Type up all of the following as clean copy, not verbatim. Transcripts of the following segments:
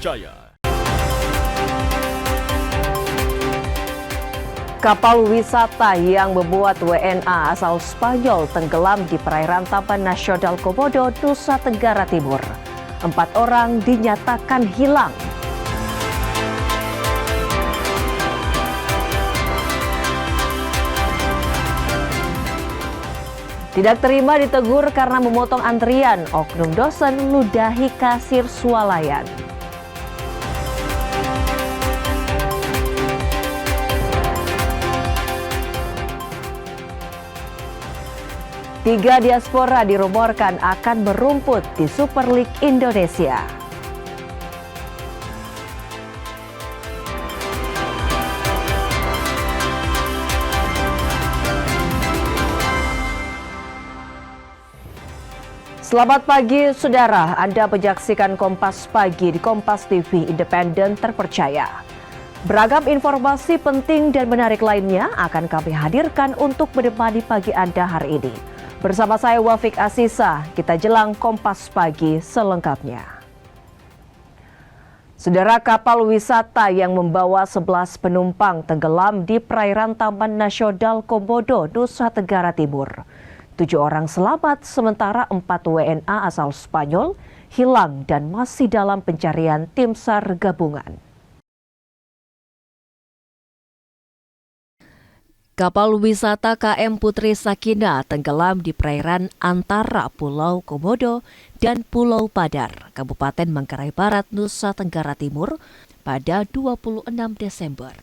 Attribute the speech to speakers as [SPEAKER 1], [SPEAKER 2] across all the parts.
[SPEAKER 1] terpercaya.
[SPEAKER 2] Kapal wisata yang membuat WNA asal Spanyol tenggelam di perairan Taman Nasional Komodo, Nusa Tenggara Timur. 4 orang dinyatakan hilang. Tidak terima ditegur karena memotong antrian, oknum dosen ludahi kasir swalayan. Tiga diaspora dirumorkan akan merumput di Super League Indonesia. Selamat pagi, saudara. Anda menyaksikan Kompas Pagi di Kompas TV Independen Terpercaya. Beragam informasi penting dan menarik lainnya akan kami hadirkan untuk menemani pagi Anda hari ini. Bersama saya Wafik Asisa, kita jelang Kompas Pagi selengkapnya. Saudara, kapal wisata yang membawa 11 penumpang tenggelam di perairan Taman Nasional Komodo, Nusa Tenggara Timur. 7 orang selamat, sementara 4 WNA asal Spanyol hilang dan masih dalam pencarian tim SAR gabungan. Kapal wisata KM Putri Sakina tenggelam di perairan antara Pulau Komodo dan Pulau Padar, Kabupaten Manggarai Barat, Nusa Tenggara Timur pada 26 Desember.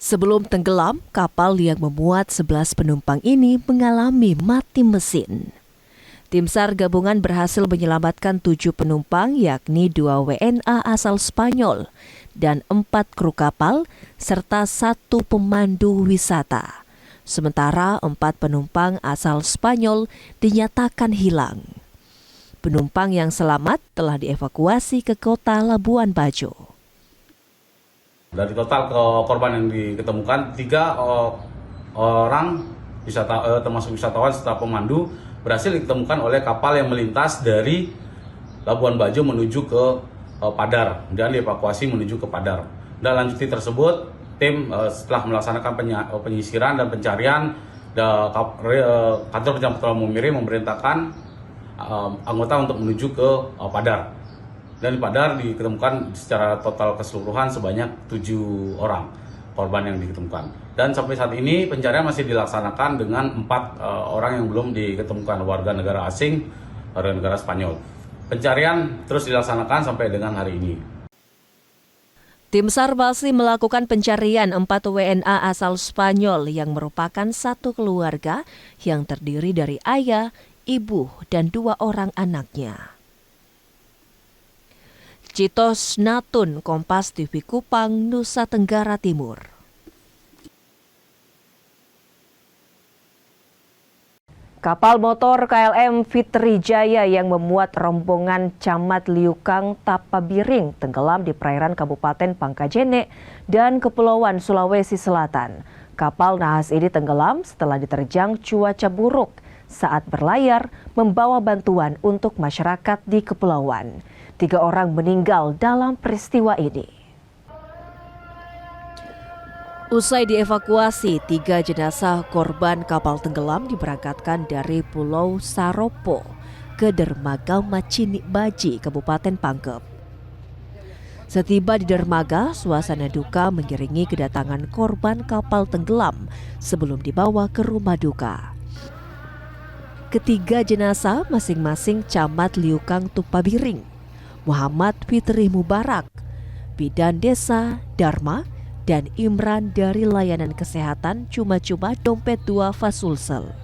[SPEAKER 2] Sebelum tenggelam, kapal yang memuat 11 penumpang ini mengalami mati mesin. Tim SAR gabungan berhasil menyelamatkan 7 penumpang, yakni 2 WNA asal Spanyol dan 4 kru kapal serta 1 pemandu wisata. Sementara 4 penumpang asal Spanyol dinyatakan hilang. Penumpang yang selamat telah dievakuasi ke kota Labuan Bajo.
[SPEAKER 3] Dari total korban yang diketemukan, 3 orang termasuk wisatawan serta pemandu berhasil ditemukan oleh kapal yang melintas dari Labuan Bajo menuju ke Padar dan dievakuasi menuju ke Padar. Dan lanjuti tersebut, tim setelah melaksanakan penyisiran dan pencarian, kantor pencabutan Mumiri memerintahkan anggota untuk menuju ke Padar. Dan di Padar diketemukan secara total keseluruhan sebanyak 7 orang korban yang diketemukan. Dan sampai saat ini pencarian masih dilaksanakan dengan 4 orang yang belum diketemukan, warga negara asing, warga negara Spanyol. Pencarian terus dilaksanakan sampai dengan hari ini.
[SPEAKER 2] Tim SAR masih melakukan pencarian 4 WNA asal Spanyol yang merupakan satu keluarga yang terdiri dari ayah, ibu, dan 2 orang anaknya. Citos Natun, Kompas TV Kupang, Nusa Tenggara Timur. Kapal motor KLM Fitri Jaya yang memuat rombongan Camat Liukang Tapabiring tenggelam di perairan Kabupaten Pangkajene dan Kepulauan Sulawesi Selatan. Kapal nahas ini tenggelam setelah diterjang cuaca buruk saat berlayar membawa bantuan untuk masyarakat di kepulauan. 3 orang meninggal dalam peristiwa ini. Usai dievakuasi, 3 jenazah korban kapal tenggelam diberangkatkan dari Pulau Saropo ke dermaga Macini Baji, Kabupaten Pangkep. Setiba di dermaga, suasana duka mengiringi kedatangan korban kapal tenggelam sebelum dibawa ke rumah duka. Ketiga jenazah masing-masing Camat Liukang Tupabiring, Muhammad Fitri Mubarak, Bidan Desa Dharma, dan Imran dari layanan kesehatan Cuma-Cuma Dompet 2 Fasulsel.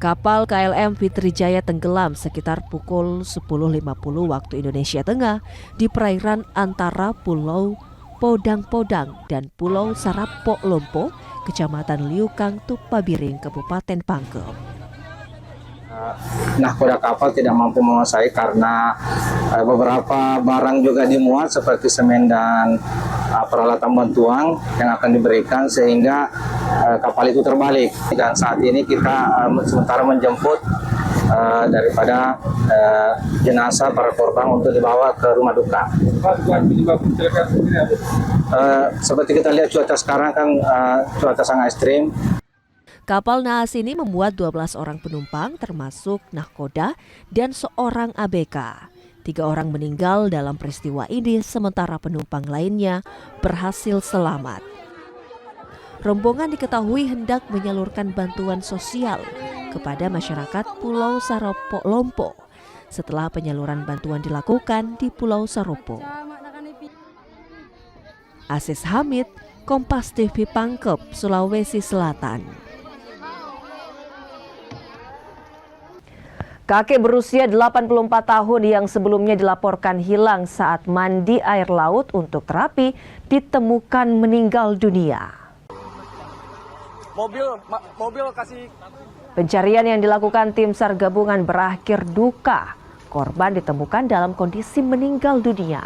[SPEAKER 2] Kapal KLM Fitri Jaya tenggelam sekitar pukul 10.50 waktu Indonesia Tengah di perairan antara Pulau Podang-Podang dan Pulau Sarapo Lompo, Kecamatan Liukang, Tupabiring, Kabupaten Pangkep.
[SPEAKER 4] Nahkoda kapal tidak mampu menguasai karena beberapa barang juga dimuat seperti semen dan peralatan bantuan yang akan diberikan sehingga kapal itu terbalik. Dan saat ini kita sementara menjemput daripada jenazah para korban untuk dibawa ke rumah duka. Seperti kita lihat cuaca sekarang kan cuaca sangat ekstrim.
[SPEAKER 2] Kapal naas ini memuat 12 orang penumpang termasuk nahkoda dan seorang ABK. 3 orang meninggal dalam peristiwa ini sementara penumpang lainnya berhasil selamat. Rombongan diketahui hendak menyalurkan bantuan sosial kepada masyarakat Pulau Saropo Lompo setelah penyaluran bantuan dilakukan di Pulau Saropo. Aziz Hamid, Kompas TV Pangkep, Sulawesi Selatan. Kakek berusia 84 tahun yang sebelumnya dilaporkan hilang saat mandi air laut untuk terapi ditemukan meninggal dunia.
[SPEAKER 1] Mobil kasih.
[SPEAKER 2] Pencarian yang dilakukan tim SAR gabungan berakhir duka. Korban ditemukan dalam kondisi meninggal dunia.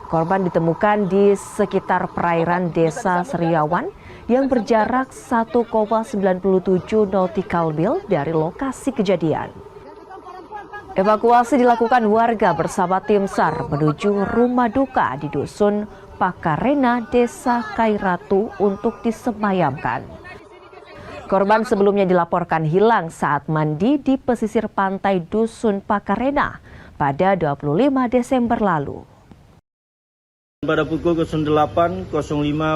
[SPEAKER 2] Korban ditemukan di sekitar perairan Desa Seriawan yang berjarak 1,97 nautical mil dari lokasi kejadian. Evakuasi dilakukan warga bersama tim SAR menuju rumah duka di Dusun Pakarena, Desa Kairatu untuk disemayamkan. Korban sebelumnya dilaporkan hilang saat mandi di pesisir pantai Dusun Pakarena pada 25 Desember lalu.
[SPEAKER 1] Pada pukul 08.05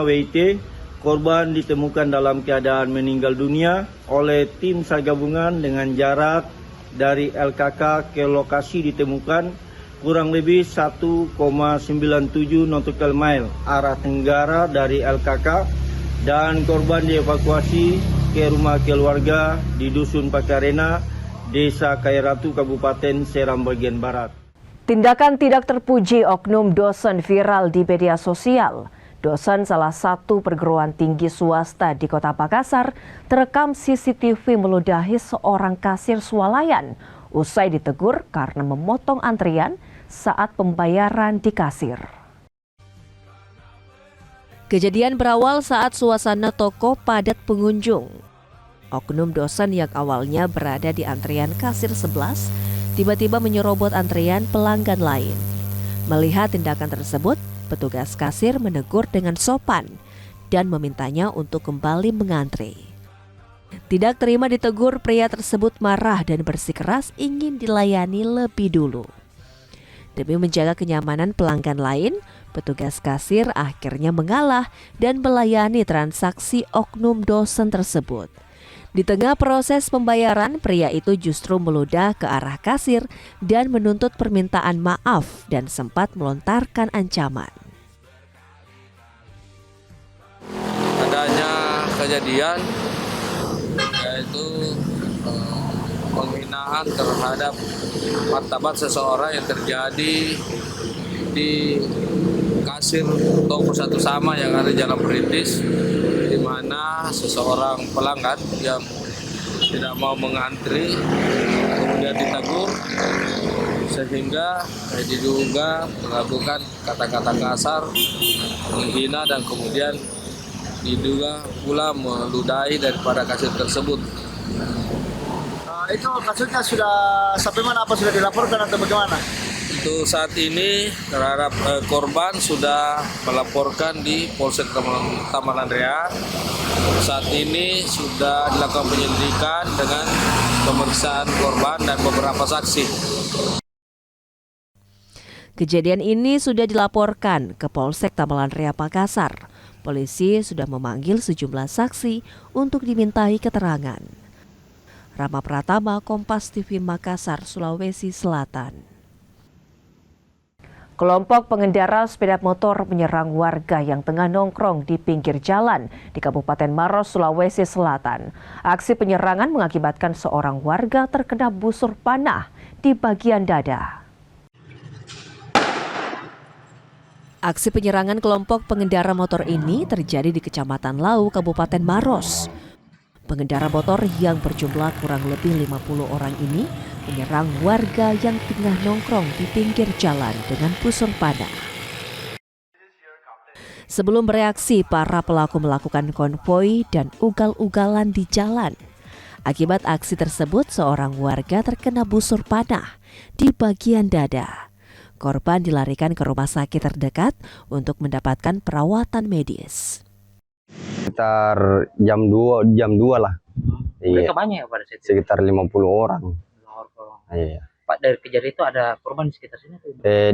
[SPEAKER 1] WIT, korban ditemukan dalam keadaan meninggal dunia oleh tim SAR gabungan dengan jarak dari LKK ke lokasi ditemukan kurang lebih 1,97 nautical mile arah tenggara dari LKK, dan korban dievakuasi ke rumah keluarga di Dusun Pakarena, Desa Kairatu, Kabupaten Seram bagian barat.
[SPEAKER 2] Tindakan tidak terpuji oknum dosen viral di media sosial. Dosen salah satu perguruan tinggi swasta di Kota Makassar terekam CCTV meludahi seorang kasir swalayan usai ditegur karena memotong antrian saat pembayaran di kasir. Kejadian berawal saat suasana toko padat pengunjung. Oknum dosen yang awalnya berada di antrian kasir 11 tiba-tiba menyerobot antrian pelanggan lain. Melihat tindakan tersebut, petugas kasir menegur dengan sopan dan memintanya untuk kembali mengantri. Tidak terima ditegur, pria tersebut marah dan bersikeras ingin dilayani lebih dulu. Demi menjaga kenyamanan pelanggan lain, petugas kasir akhirnya mengalah dan melayani transaksi oknum dosen tersebut. Di tengah proses pembayaran, pria itu justru meludah ke arah kasir dan menuntut permintaan maaf dan sempat melontarkan ancaman.
[SPEAKER 5] Adanya kejadian yaitu penghinaan terhadap martabat seseorang yang terjadi di kasir toko satu sama yang ada di Jalan Perintis, di mana seseorang pelanggan yang tidak mau mengantri kemudian ditegur sehingga diduga melakukan kata-kata kasar, menghina, dan kemudian diduga pula meludahi daripada kasir tersebut.
[SPEAKER 6] Itu kasusnya sudah sampai mana, apa sudah dilaporkan atau bagaimana?
[SPEAKER 5] Untuk saat ini terhadap korban sudah melaporkan di Polsek Taman Andrea. Saat ini sudah dilakukan penyelidikan dengan pemeriksaan korban dan beberapa saksi.
[SPEAKER 2] Kejadian ini sudah dilaporkan ke Polsek Taman Andrea Makassar. Polisi sudah memanggil sejumlah saksi untuk dimintai keterangan. Rama Pratama, Kompas TV Makassar, Sulawesi Selatan. Kelompok pengendara sepeda motor menyerang warga yang tengah nongkrong di pinggir jalan di Kabupaten Maros, Sulawesi Selatan. Aksi penyerangan mengakibatkan seorang warga terkena busur panah di bagian dada. Aksi penyerangan kelompok pengendara motor ini terjadi di Kecamatan Lau, Kabupaten Maros. Pengendara motor yang berjumlah kurang lebih 50 orang ini menyerang warga yang tengah nongkrong di pinggir jalan dengan busur panah. Sebelum bereaksi, para pelaku melakukan konvoi dan ugal-ugalan di jalan. Akibat aksi tersebut, seorang warga terkena busur panah di bagian dada. Korban dilarikan ke rumah sakit terdekat untuk mendapatkan perawatan medis.
[SPEAKER 7] Sekitar jam 2 lah.
[SPEAKER 8] Mereka
[SPEAKER 7] Iya,
[SPEAKER 8] banyak ya pada saat itu?
[SPEAKER 7] sekitar 50 orang. Iya.
[SPEAKER 8] Pak, dari kejadian itu ada korban di sekitar sini?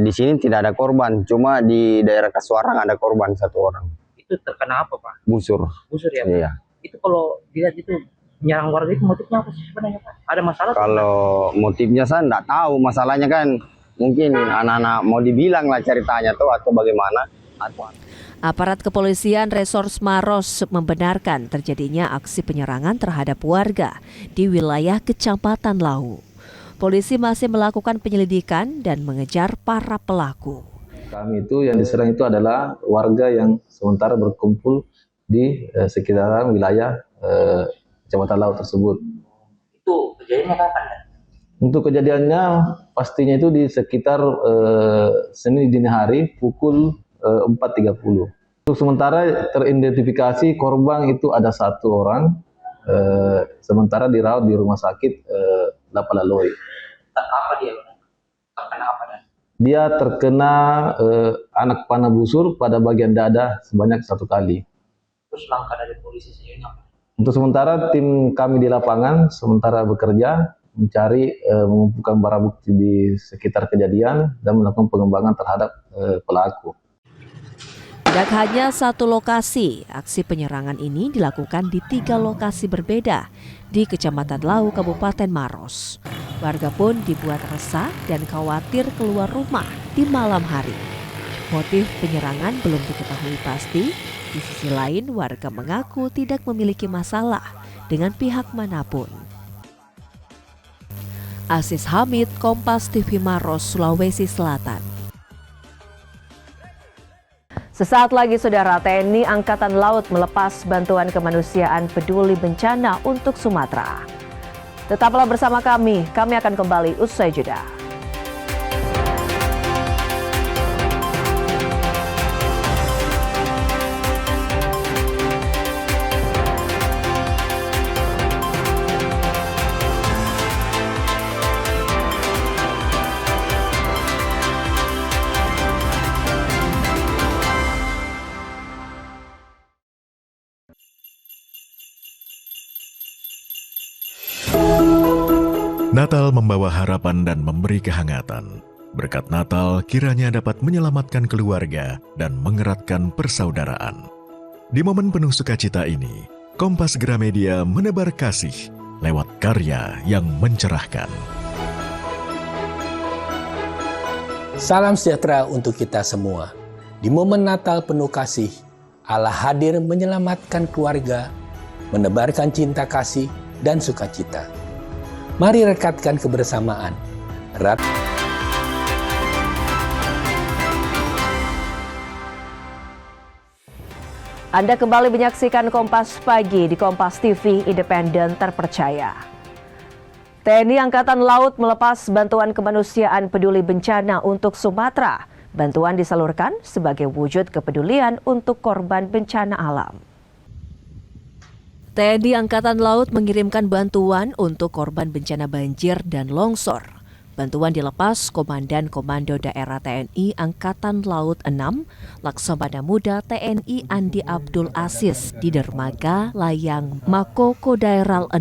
[SPEAKER 7] Di sini tidak ada korban, cuma di daerah Kasuarang ada korban 1 orang.
[SPEAKER 8] Itu terkena apa, Pak?
[SPEAKER 7] Busur.
[SPEAKER 8] Busur ya, Pak?
[SPEAKER 7] Iya.
[SPEAKER 8] Itu kalau dilihat itu menyerang warga itu motifnya apa sih sebenarnya, Pak? Ada masalah?
[SPEAKER 7] Kalau motifnya saya enggak tahu, masalahnya kan mungkin anak-anak mau dibilang lah ceritanya tuh atau bagaimana.
[SPEAKER 2] Aparat kepolisian Resors Maros membenarkan terjadinya aksi penyerangan terhadap warga di wilayah Kecamatan Lau. Polisi masih melakukan penyelidikan dan mengejar para pelaku.
[SPEAKER 9] Kami itu yang diserang itu adalah warga yang sementara berkumpul di sekitaran wilayah Kecamatan Lau tersebut.
[SPEAKER 8] Itu kejadiannya kapan?
[SPEAKER 9] Untuk kejadiannya pastinya itu di sekitar Senin dini hari pukul 4.30. Untuk sementara teridentifikasi korban itu ada 1 orang, sementara dirawat di rumah sakit Lapalaloi.
[SPEAKER 8] Apa dia? Terkena apa?
[SPEAKER 9] Dia terkena anak panah busur pada bagian dada sebanyak 1 kali.
[SPEAKER 8] Terus langkah dari polisi sendiri apa?
[SPEAKER 9] Untuk sementara tim kami di lapangan sementara bekerja mencari mengumpulkan barang bukti di sekitar kejadian dan melakukan pengembangan terhadap pelaku.
[SPEAKER 2] Tidak hanya 1 lokasi, aksi penyerangan ini dilakukan di 3 lokasi berbeda di Kecamatan Lau, Kabupaten Maros. Warga pun dibuat resah dan khawatir keluar rumah di malam hari. Motif penyerangan belum diketahui pasti. Di sisi lain, warga mengaku tidak memiliki masalah dengan pihak manapun. Aziz Hamid, Kompas TV Maros, Sulawesi Selatan. Sesaat lagi saudara, TNI Angkatan Laut melepas bantuan kemanusiaan peduli bencana untuk Sumatera. Tetaplah bersama kami akan kembali usai jeda.
[SPEAKER 10] Natal membawa harapan dan memberi kehangatan. Berkat Natal kiranya dapat menyelamatkan keluarga dan mengeratkan persaudaraan. Di momen penuh sukacita ini, Kompas Gramedia menebar kasih lewat karya yang mencerahkan.
[SPEAKER 11] Salam sejahtera untuk kita semua. Di momen Natal penuh kasih, Allah hadir menyelamatkan keluarga, menebarkan cinta kasih dan sukacita. Mari rekatkan kebersamaan.
[SPEAKER 2] Anda kembali menyaksikan Kompas Pagi di Kompas TV Independen Terpercaya. TNI Angkatan Laut melepas bantuan kemanusiaan peduli bencana untuk Sumatera. Bantuan disalurkan sebagai wujud kepedulian untuk korban bencana alam. TNI Angkatan Laut mengirimkan bantuan untuk korban bencana banjir dan longsor. Bantuan dilepas Komandan Komando Daerah TNI Angkatan Laut 6, Laksamana Muda TNI Andi Abdul Aziz di dermaga Layang Mako Kodairal 6.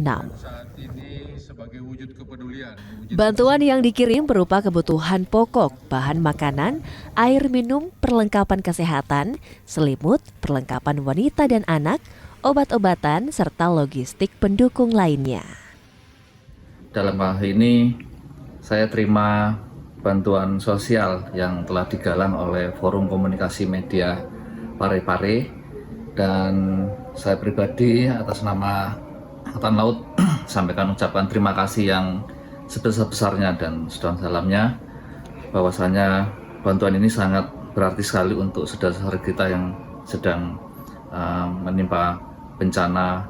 [SPEAKER 2] Bantuan yang dikirim berupa kebutuhan pokok, bahan makanan, air minum, perlengkapan kesehatan, selimut, perlengkapan wanita dan anak, obat-obatan, serta logistik pendukung lainnya.
[SPEAKER 12] Dalam hal ini, saya terima bantuan sosial yang telah digalang oleh Forum Komunikasi Media Parepare, dan saya pribadi atas nama Angkatan Laut sampaikan ucapan terima kasih yang sebesar-besarnya dan sedalam-dalamnya, bahwasanya bantuan ini sangat berarti sekali untuk saudara-saudara kita yang sedang menimpa bencana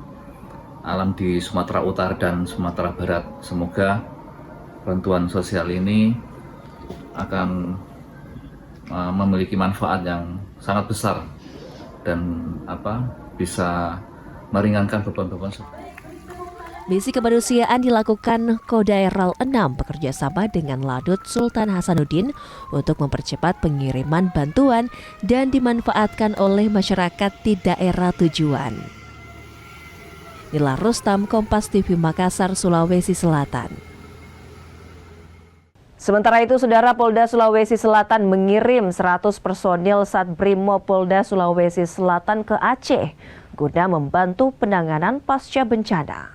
[SPEAKER 12] alam di Sumatera Utara dan Sumatera Barat. Semoga bantuan sosial ini akan memiliki manfaat yang sangat besar dan bisa meringankan beban-beban.
[SPEAKER 2] Misi kemanusiaan dilakukan Kodaeral 6 bekerjasama dengan Ladut Sultan Hasanuddin untuk mempercepat pengiriman bantuan dan dimanfaatkan oleh masyarakat di daerah tujuan. Nila Rustam, Kompas TV Makassar, Sulawesi Selatan. Sementara itu, Saudara, Polda Sulawesi Selatan mengirim 100 personil Satbrimo Polda Sulawesi Selatan ke Aceh guna membantu penanganan pasca bencana.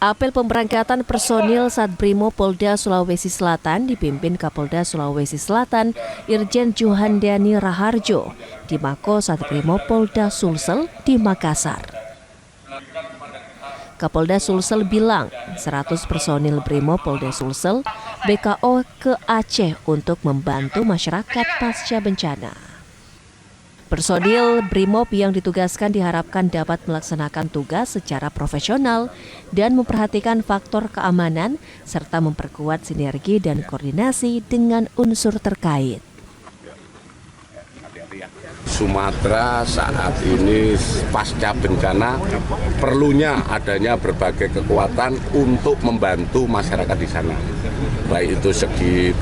[SPEAKER 2] Apel pemberangkatan personil Satbrimo Polda Sulawesi Selatan dipimpin Kapolda Sulawesi Selatan Irjen Juhandani Raharjo di Mako Satbrimo Polda Sulsel di Makassar. Kapolda Sulsel bilang 100 personil Brimo Polda Sulsel BKO ke Aceh untuk membantu masyarakat pasca bencana. Personil Brimob yang ditugaskan diharapkan dapat melaksanakan tugas secara profesional dan memperhatikan faktor keamanan serta memperkuat sinergi dan koordinasi dengan unsur terkait.
[SPEAKER 13] Sumatera saat ini pasca bencana perlunya adanya berbagai kekuatan untuk membantu masyarakat di sana. Baik itu segi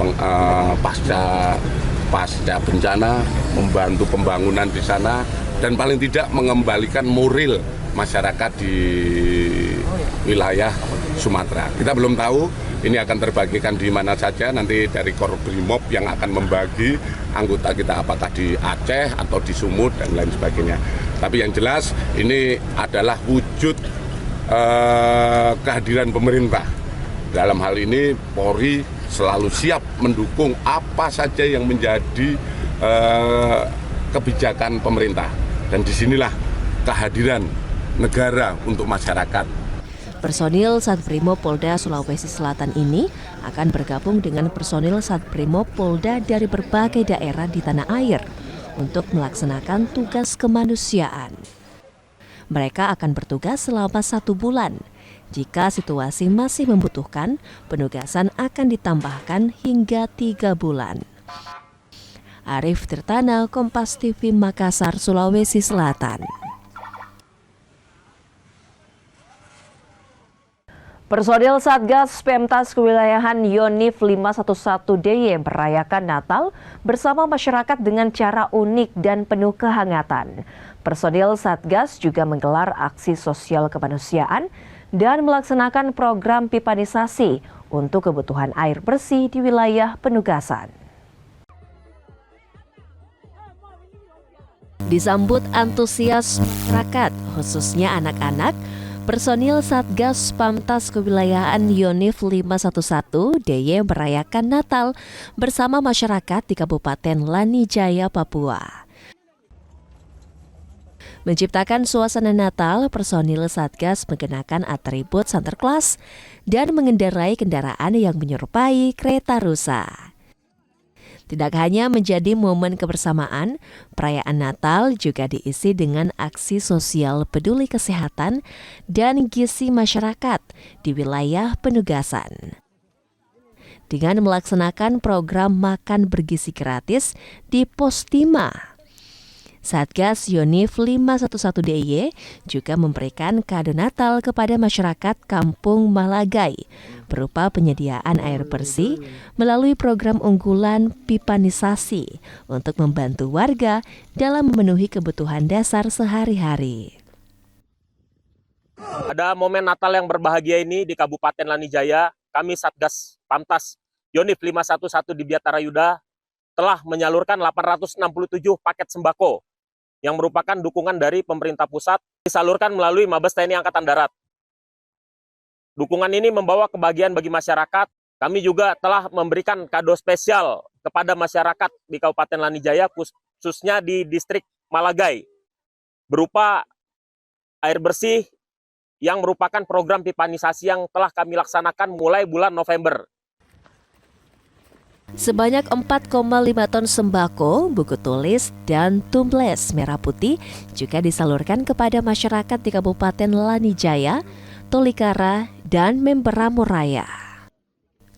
[SPEAKER 13] pasca bencana, membantu pembangunan di sana, dan paling tidak mengembalikan moral masyarakat di wilayah Sumatera. Kita belum tahu ini akan terbagikan di mana saja, nanti dari Korbrimob yang akan membagi anggota kita apakah di Aceh atau di Sumut dan lain sebagainya. Tapi yang jelas ini adalah wujud kehadiran pemerintah. Dalam hal ini Polri selalu siap mendukung apa saja yang menjadi kebijakan pemerintah. Dan disinilah kehadiran negara untuk masyarakat.
[SPEAKER 2] Personil Satbrimo Polda Sulawesi Selatan ini akan bergabung dengan personil Satbrimo Polda dari berbagai daerah di tanah air untuk melaksanakan tugas kemanusiaan. Mereka akan bertugas selama 1 bulan. Jika situasi masih membutuhkan, penugasan akan ditambahkan hingga 3 bulan. Arif Tirtana, Kompas TV Makassar, Sulawesi Selatan. Personil Satgas Pemtas Kewilayahan Yonif 511DY merayakan Natal bersama masyarakat dengan cara unik dan penuh kehangatan. Personil Satgas juga menggelar aksi sosial kemanusiaan dan melaksanakan program pipanisasi untuk kebutuhan air bersih di wilayah penugasan. Disambut antusias masyarakat, khususnya anak-anak, personil Satgas Pamtas Kewilayahan Yonif 511DY merayakan Natal bersama masyarakat di Kabupaten Lanijaya, Papua. Menciptakan suasana Natal, personil Satgas mengenakan atribut Sinterklas dan mengendarai kendaraan yang menyerupai kereta rusa. Tidak hanya menjadi momen kebersamaan, perayaan Natal juga diisi dengan aksi sosial peduli kesehatan dan gizi masyarakat di wilayah penugasan. Dengan melaksanakan program makan bergizi gratis di Pos Timah, Satgas Yonif 511DY juga memberikan kado Natal kepada masyarakat Kampung Malagai berupa penyediaan air bersih melalui program unggulan pipanisasi untuk membantu warga dalam memenuhi kebutuhan dasar sehari-hari.
[SPEAKER 14] Pada momen Natal yang berbahagia ini di Kabupaten Lanijaya, kami Satgas Pamtas Yonif 511 di Biatara Yuda telah menyalurkan 867 paket sembako yang merupakan dukungan dari pemerintah pusat disalurkan melalui Mabes TNI Angkatan Darat. Dukungan ini membawa kebahagiaan bagi masyarakat. Kami juga telah memberikan kado spesial kepada masyarakat di Kabupaten Lanijaya, khususnya di distrik Malagai, berupa air bersih yang merupakan program pipanisasi yang telah kami laksanakan mulai bulan November.
[SPEAKER 2] Sebanyak 4,5 ton sembako, buku tulis, dan tumbler merah putih juga disalurkan kepada masyarakat di Kabupaten Lanijaya, Tolikara, dan Memberamo Raya.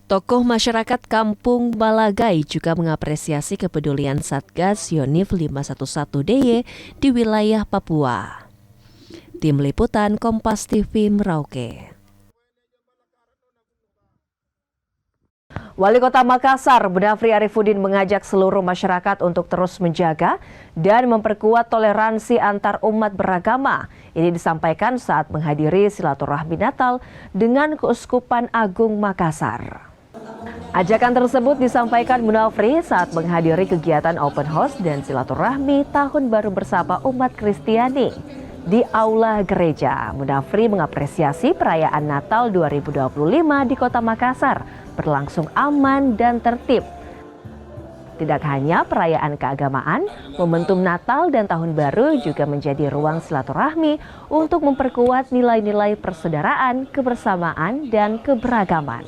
[SPEAKER 2] Tokoh masyarakat Kampung Malagai juga mengapresiasi kepedulian Satgas Yonif 511DY di wilayah Papua. Tim Liputan Kompas TV Merauke. Wali Kota Makassar, Munafri Arifudin mengajak seluruh masyarakat untuk terus menjaga dan memperkuat toleransi antar umat beragama. Ini disampaikan saat menghadiri silaturahmi Natal dengan Keuskupan Agung Makassar. Ajakan tersebut disampaikan Munafri saat menghadiri kegiatan open house dan silaturahmi Tahun Baru Bersama Umat Kristiani di Aula Gereja. Munafri mengapresiasi perayaan Natal 2025 di Kota Makassar berlangsung aman dan tertib. Tidak hanya perayaan keagamaan, momentum Natal dan Tahun Baru juga menjadi ruang silaturahmi untuk memperkuat nilai-nilai persaudaraan, kebersamaan, dan keberagaman.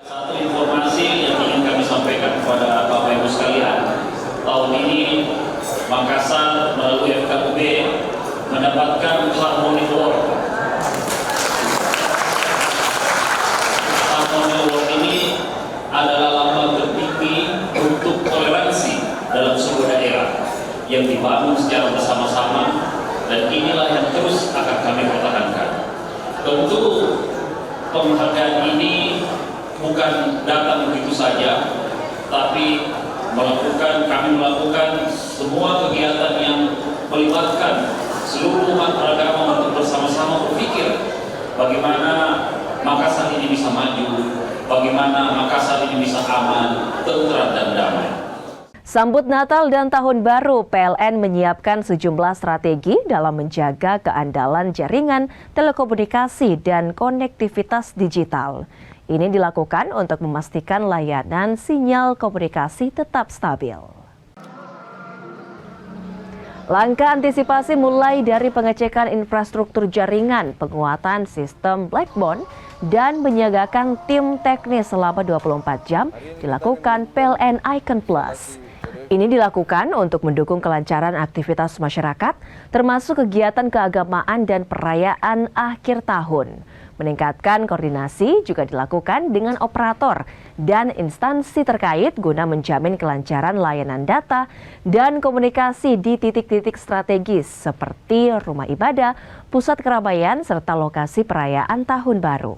[SPEAKER 15] Satu informasi yang ingin kami sampaikan kepada Bapak Ibu sekalian, tahun ini Makassar melalui FKUB mendapatkan Harmony Award. Harmony Award ini adalah lambang tertinggi untuk toleransi dalam sebuah daerah yang dibangun secara bersama-sama, dan inilah yang terus akan kami pertahankan. Tentu penghargaan ini bukan datang begitu saja, tapi kami melakukan semua kegiatan yang melibatkan seluruh umat beragama untuk bersama-sama berpikir bagaimana Makassar ini bisa maju, bagaimana Makassar ini bisa aman, tentram dan damai.
[SPEAKER 2] Sambut Natal dan Tahun Baru, PLN menyiapkan sejumlah strategi dalam menjaga keandalan jaringan telekomunikasi dan konektivitas digital. Ini dilakukan untuk memastikan layanan sinyal komunikasi tetap stabil. Langkah antisipasi mulai dari pengecekan infrastruktur jaringan, penguatan sistem backbone, dan menyiagakan tim teknis selama 24 jam dilakukan PLN Icon Plus. Ini dilakukan untuk mendukung kelancaran aktivitas masyarakat, termasuk kegiatan keagamaan dan perayaan akhir tahun. Meningkatkan koordinasi juga dilakukan dengan operator dan instansi terkait guna menjamin kelancaran layanan data dan komunikasi di titik-titik strategis seperti rumah ibadah, pusat keramaian, serta lokasi perayaan Tahun Baru.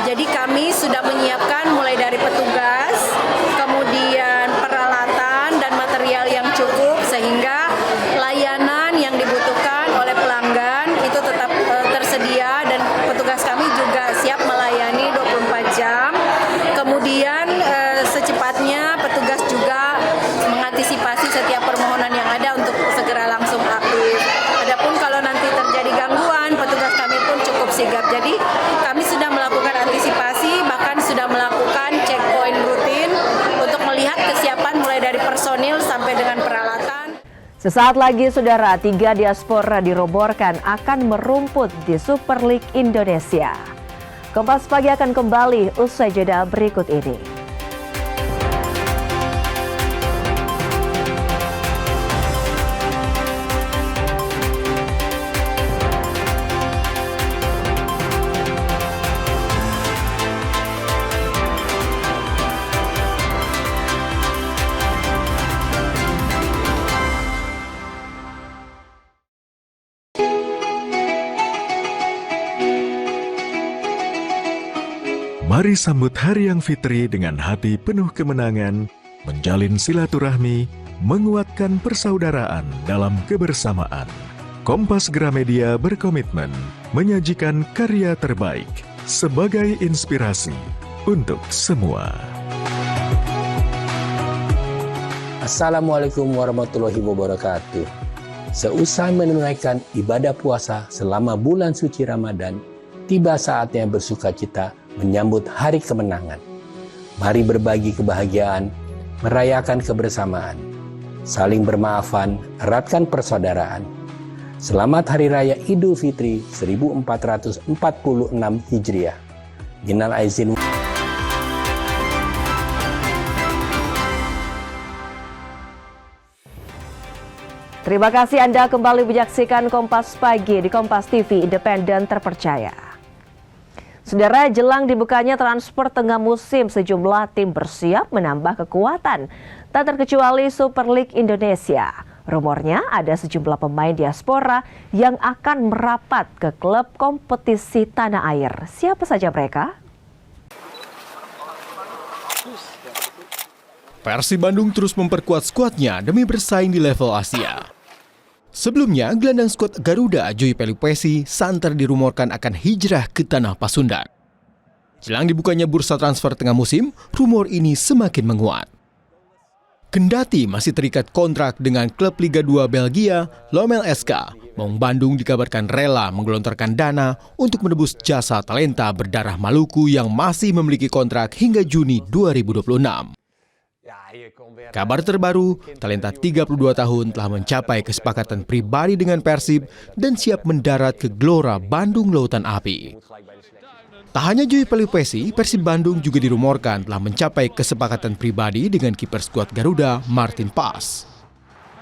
[SPEAKER 16] Jadi kami sudah menyiapkan mulai dari petugas, kemudian peralatan dan material yang cukup sehingga layanan yang dibutuhkan oleh pelanggan itu tetap tersedia, dan petugas kami juga siap melayani 24 jam. Kemudian secepatnya petugas juga mengantisipasi setiap permohonan yang ada untuk segera langsung aktif. Adapun kalau nanti terjadi gangguan, petugas kami pun cukup sigap. Jadi kami sudah melakukan antisipasi, bahkan sudah melakukan checkpoint rutin untuk melihat kesiapan mulai dari personil sampai dengan peralatan.
[SPEAKER 2] Sesaat lagi, saudara, 3 diaspora diroborkan akan merumput di Super League Indonesia. Kompas Pagi akan kembali usai jeda berikut ini.
[SPEAKER 10] Mari sambut Hari Yang Fitri dengan hati penuh kemenangan, menjalin silaturahmi, menguatkan persaudaraan dalam kebersamaan. Kompas Gramedia berkomitmen menyajikan karya terbaik sebagai inspirasi untuk semua.
[SPEAKER 11] Assalamualaikum warahmatullahi wabarakatuh. Seusai menunaikan ibadah puasa selama bulan suci Ramadan, tiba saatnya bersukacita menyambut hari kemenangan. Mari berbagi kebahagiaan, merayakan kebersamaan, saling bermaafan, eratkan persaudaraan. Selamat Hari Raya Idul Fitri 1446 Hijriah. Minal aizin.
[SPEAKER 2] Terima kasih Anda kembali menyaksikan Kompas Pagi di Kompas TV, independen terpercaya. Saudara, jelang dibukanya transfer tengah musim, sejumlah tim bersiap menambah kekuatan. Tak terkecuali Super League Indonesia. Rumornya ada sejumlah pemain diaspora yang akan merapat ke klub kompetisi tanah air. Siapa saja mereka?
[SPEAKER 17] Persib Bandung terus memperkuat skuadnya demi bersaing di level Asia. Sebelumnya, gelandang skuad Garuda Joy Pelupesi santer dirumorkan akan hijrah ke tanah Pasundan. Jelang dibukanya bursa transfer tengah musim, rumor ini semakin menguat. Kendati masih terikat kontrak dengan klub Liga 2 Belgia, Lommel SK, Maung Bandung dikabarkan rela menggelontorkan dana untuk menebus jasa talenta berdarah Maluku yang masih memiliki kontrak hingga Juni 2026. Kabar terbaru, talenta 32 tahun telah mencapai kesepakatan pribadi dengan Persib dan siap mendarat ke Gelora Bandung Lautan Api. Tak hanya Joy Pelupesi, Persib Bandung juga dirumorkan telah mencapai kesepakatan pribadi dengan kiper skuad Garuda, Martin Paes.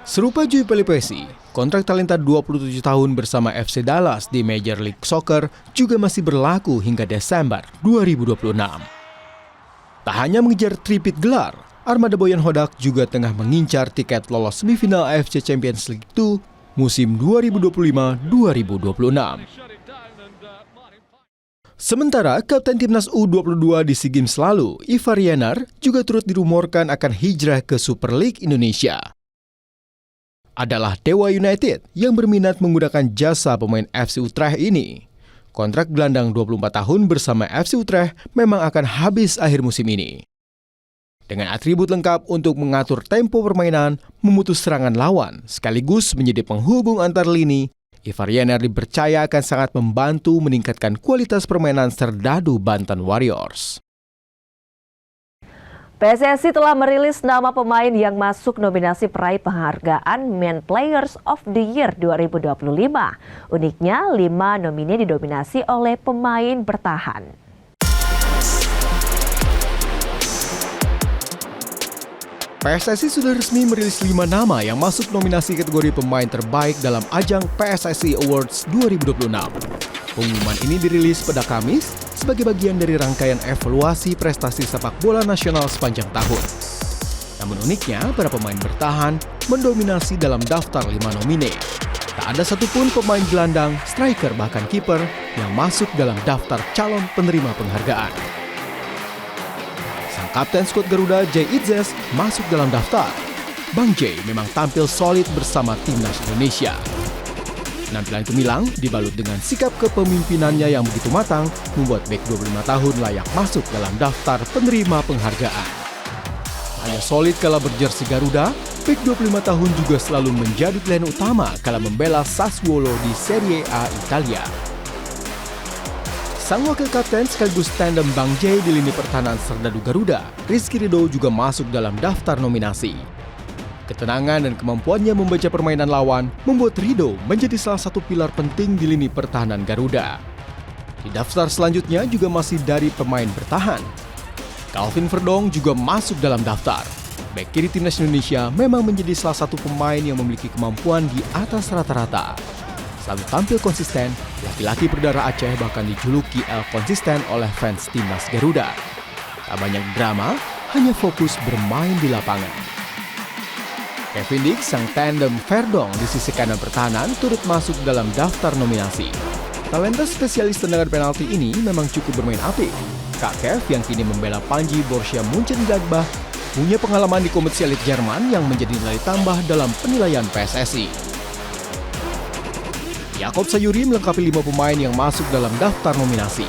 [SPEAKER 17] Serupa Joy Pelupesi, kontrak talenta 27 tahun bersama FC Dallas di Major League Soccer juga masih berlaku hingga Desember 2026. Tak hanya mengejar tripit gelar, Armada Boyan Hodak juga tengah mengincar tiket lolos semifinal AFC Champions League 2 musim 2025-2026. Sementara Kapten Timnas U22 di SEA Games lalu, Ivar Yenar, juga turut dirumorkan akan hijrah ke Super League Indonesia. Adalah Dewa United yang berminat menggunakan jasa pemain FC Utrecht ini. Kontrak gelandang 24 tahun bersama FC Utrecht memang akan habis akhir musim ini. Dengan atribut lengkap untuk mengatur tempo permainan, memutus serangan lawan, sekaligus menjadi penghubung antar lini, Ivar Yenar dipercaya akan sangat membantu meningkatkan kualitas permainan serdadu Banten Warriors.
[SPEAKER 2] PSSI telah merilis nama pemain yang masuk nominasi peraih penghargaan Men Players of the Year 2025. Uniknya, 5 nomine didominasi oleh pemain bertahan.
[SPEAKER 17] PSSI sudah resmi merilis 5 nama yang masuk nominasi kategori pemain terbaik dalam ajang PSSI Awards 2026. Pengumuman ini dirilis pada Kamis sebagai bagian dari rangkaian evaluasi prestasi sepak bola nasional sepanjang tahun. Namun uniknya, para pemain bertahan mendominasi dalam daftar 5 nomine. Tak ada satupun pemain gelandang, striker bahkan kiper yang masuk dalam daftar calon penerima penghargaan. Kapten skuad Garuda Jay Itzes masuk dalam daftar. Bang Jay memang tampil solid bersama timnas Indonesia. Penampilan gemilang dibalut dengan sikap kepemimpinannya yang begitu matang membuat bek 25 tahun layak masuk dalam daftar penerima penghargaan. Hanya solid kala berjersey Garuda, bek 25 tahun juga selalu menjadi pilihan utama kala membela Sassuolo di Serie A Italia. Sang wakil kapten sekaligus tandem Bang Jay di lini pertahanan serdadu Garuda, Rizky Ridho juga masuk dalam daftar nominasi. Ketenangan dan kemampuannya membaca permainan lawan membuat Ridho menjadi salah satu pilar penting di lini pertahanan Garuda. Di daftar selanjutnya juga masih dari pemain bertahan. Calvin Verdong juga masuk dalam daftar. Bek kiri timnas Indonesia memang menjadi salah satu pemain yang memiliki kemampuan di atas rata-rata. Selalu tampil konsisten, laki-laki berdarah Aceh bahkan dijuluki El Konsisten oleh fans timnas Garuda. Tak banyak drama, hanya fokus bermain di lapangan. Kevin Dix, sang tandem Verdong di sisi kanan pertahanan, turut masuk dalam daftar nominasi. Talenta spesialis tendangan penalti ini memang cukup bermain apik. Kak Kev yang kini membela Panji Borussia Mönchengladbach punya pengalaman di kompetisi elit Jerman yang menjadi nilai tambah dalam penilaian PSSI. Yakob Sayuri melengkapi 5 pemain yang masuk dalam daftar nominasi.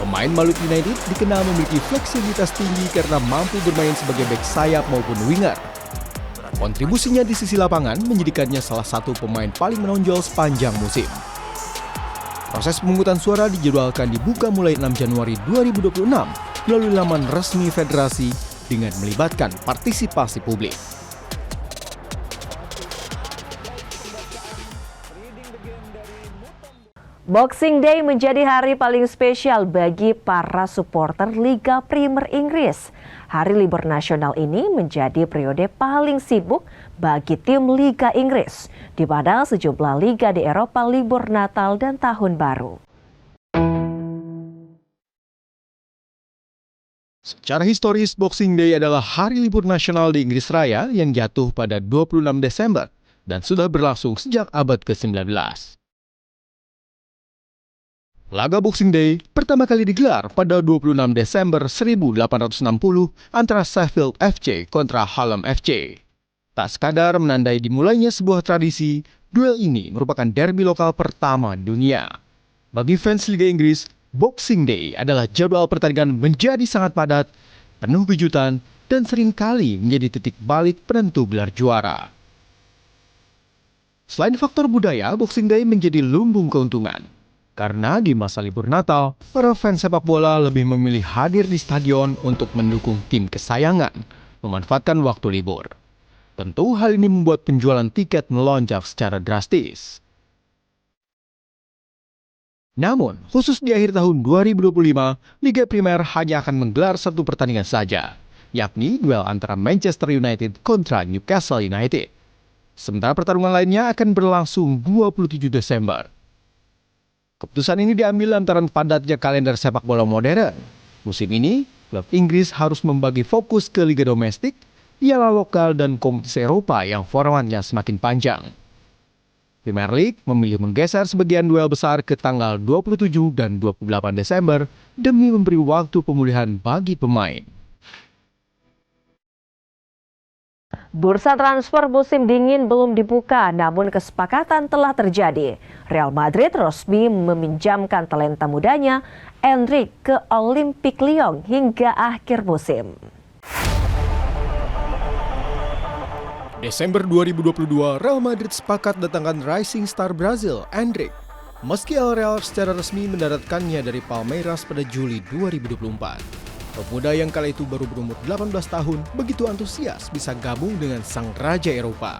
[SPEAKER 17] Pemain Maluku United dikenal memiliki fleksibilitas tinggi karena mampu bermain sebagai bek sayap maupun winger. Kontribusinya di sisi lapangan menjadikannya salah satu pemain paling menonjol sepanjang musim. Proses pemungutan suara dijadwalkan dibuka mulai 6 Januari 2026 melalui laman resmi federasi dengan melibatkan partisipasi publik.
[SPEAKER 2] Boxing Day menjadi hari paling spesial bagi para supporter Liga Premier Inggris. Hari libur nasional ini menjadi periode paling sibuk bagi tim Liga Inggris, di mana sejumlah liga di Eropa libur Natal dan Tahun Baru.
[SPEAKER 17] Secara historis, Boxing Day adalah hari libur nasional di Inggris Raya yang jatuh pada 26 Desember dan sudah berlangsung sejak abad ke-19. Laga Boxing Day pertama kali digelar pada 26 Desember 1860 antara Sheffield FC kontra Hallam FC. Tak sekadar menandai dimulainya sebuah tradisi, duel ini merupakan derby lokal pertama di dunia. Bagi fans Liga Inggris, Boxing Day adalah jadwal pertandingan menjadi sangat padat, penuh kejutan, dan seringkali menjadi titik balik penentu gelar juara. Selain faktor budaya, Boxing Day menjadi lumbung keuntungan. Karena di masa libur Natal, para fans sepak bola lebih memilih hadir di stadion untuk mendukung tim kesayangan, memanfaatkan waktu libur. Tentu hal ini membuat penjualan tiket melonjak secara drastis. Namun, khusus di akhir tahun 2025, Liga Primer hanya akan menggelar satu pertandingan saja, yakni duel antara Manchester United kontra Newcastle United. Sementara pertarungan lainnya akan berlangsung 27 Desember. Keputusan ini diambil lantaran padatnya kalender sepak bola modern. Musim ini, klub Inggris harus membagi fokus ke liga domestik, piala lokal dan kompetisi Eropa yang formatnya semakin panjang. Premier League memilih menggeser sebagian duel besar ke tanggal 27 dan 28 Desember demi memberi waktu pemulihan bagi pemain.
[SPEAKER 2] Bursa transfer musim dingin belum dibuka, namun kesepakatan telah terjadi. Real Madrid resmi meminjamkan talenta mudanya, Endrick, ke Olympique Lyon hingga akhir musim.
[SPEAKER 17] Desember 2022, Real Madrid sepakat datangkan rising star Brazil, Endrick. Meski El Real secara resmi mendaratkannya dari Palmeiras pada Juli 2024. Pemuda yang kala itu baru berumur 18 tahun begitu antusias bisa gabung dengan sang raja Eropa.